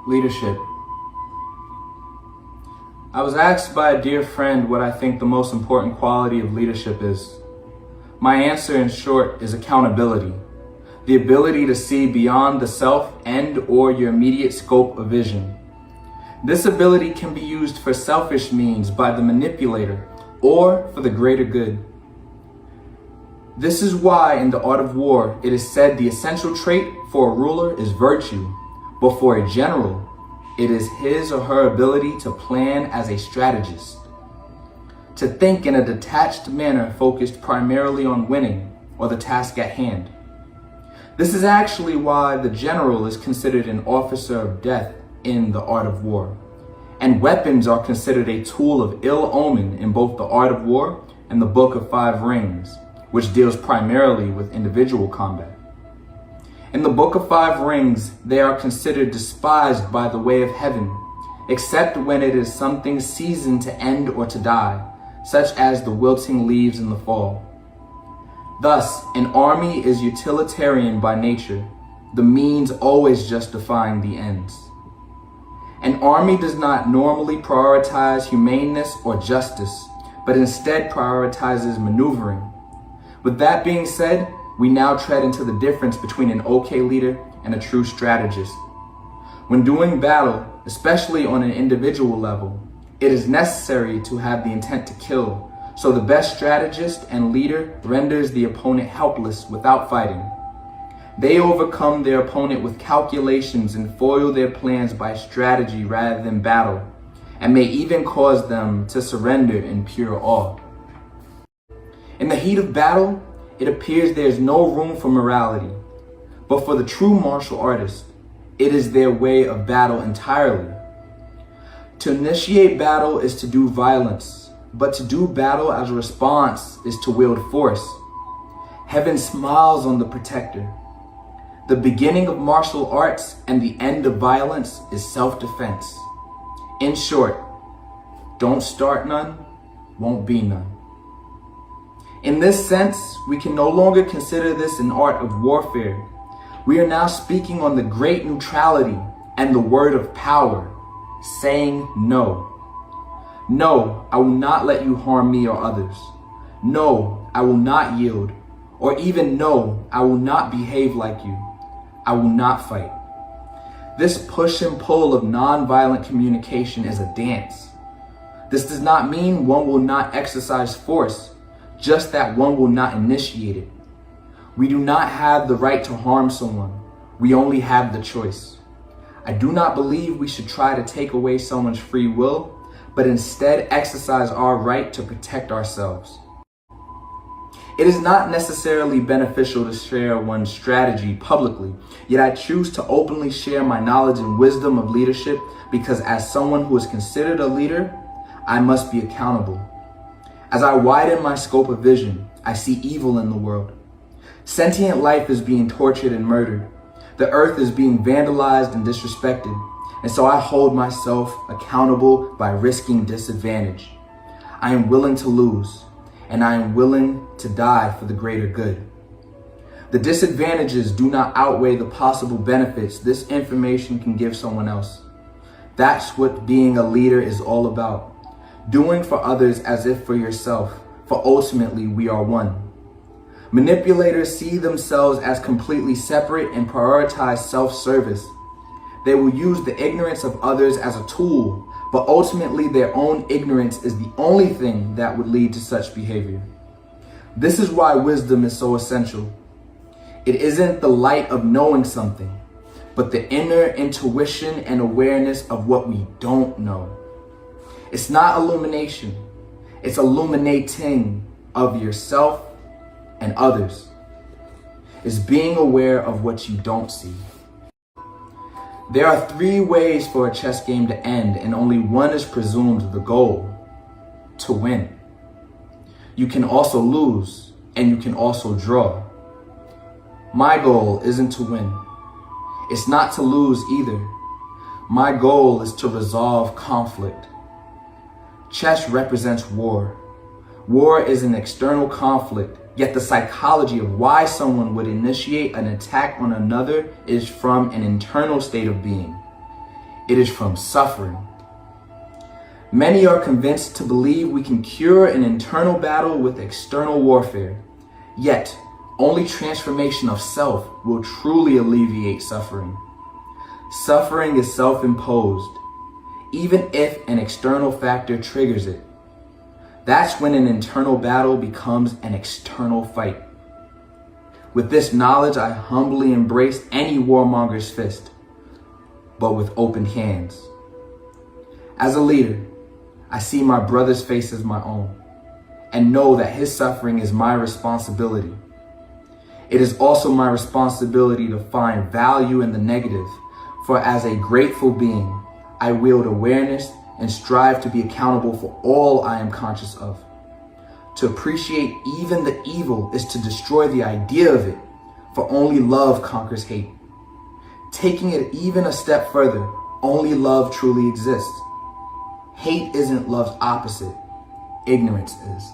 Leadership. I was asked by a dear friend what I think the most important quality of leadership is. My answer, in short, is accountability. The ability to see beyond the self and/or your immediate scope of vision. This ability can be used for selfish means by the manipulator or for the greater good. This is why in the art of war, it is said the essential trait for a ruler is virtue, but for a general, it is his or her ability to plan as a strategist, to think in a detached manner focused primarily on winning or the task at hand. This is actually why the general is considered an officer of death in the art of war, and weapons are considered a tool of ill omen in both the art of war and the Book of Five Rings, which deals primarily with individual combat. In the Book of Five Rings, they are considered despised by the way of heaven, except when it is something seasoned to end or to die, such as the wilting leaves in the fall. Thus, an army is utilitarian by nature, the means always justifying the ends. An army does not normally prioritize humaneness or justice, but instead prioritizes maneuvering. With that being said, we now tread into the difference between an okay leader and a true strategist. When doing battle, especially on an individual level, it is necessary to have the intent to kill, so the best strategist and leader renders the opponent helpless without fighting. They overcome their opponent with calculations and foil their plans by strategy rather than battle, and may even cause them to surrender in pure awe. In the heat of battle, it appears there is no room for morality, but for the true martial artist, it is their way of battle entirely. To initiate battle is to do violence, but to do battle as a response is to wield force. Heaven smiles on the protector. The beginning of martial arts and the end of violence is self-defense. In short, don't start none, won't be none. In this sense, we can no longer consider this an art of warfare. We are now speaking on the great neutrality and the word of power, saying no. No, I will not let you harm me or others. No, I will not yield. Or even no, I will not behave like you. I will not fight. This push and pull of nonviolent communication is a dance. This does not mean one will not exercise force, just that one will not initiate it. We do not have the right to harm someone. We only have the choice. I do not believe we should try to take away someone's free will, but instead exercise our right to protect ourselves. It is not necessarily beneficial to share one's strategy publicly, yet I choose to openly share my knowledge and wisdom of leadership because as someone who is considered a leader, I must be accountable. As I widen my scope of vision, I see evil in the world. Sentient life is being tortured and murdered. The earth is being vandalized and disrespected. And so I hold myself accountable by risking disadvantage. I am willing to lose, and I am willing to die for the greater good. The disadvantages do not outweigh the possible benefits this information can give someone else. That's what being a leader is all about. Doing for others as if for yourself, for ultimately we are one. Manipulators see themselves as completely separate and prioritize self-service. They will use the ignorance of others as a tool, but ultimately their own ignorance is the only thing that would lead to such behavior. This is why wisdom is so essential. It isn't the light of knowing something, but the inner intuition and awareness of what we don't know. It's not illumination, it's illuminating of yourself and others. It's being aware of what you don't see. There are 3 ways for a chess game to end, and only one is presumed the goal: to win. You can also lose, and you can also draw. My goal isn't to win. It's not to lose either. My goal is to resolve conflict. Chess represents war. War is an external conflict, yet the psychology of why someone would initiate an attack on another is from an internal state of being. It is from suffering. Many are convinced to believe we can cure an internal battle with external warfare. Yet, only transformation of self will truly alleviate suffering. Suffering is self-imposed, even if an external factor triggers it. That's when an internal battle becomes an external fight. With this knowledge, I humbly embrace any warmonger's fist, but with open hands. As a leader, I see my brother's face as my own, and know that his suffering is my responsibility. It is also my responsibility to find value in the negative, for as a grateful being, I wield awareness and strive to be accountable for all I am conscious of. To appreciate even the evil is to destroy the idea of it, for only love conquers hate. Taking it even a step further, only love truly exists. Hate isn't love's opposite, ignorance is.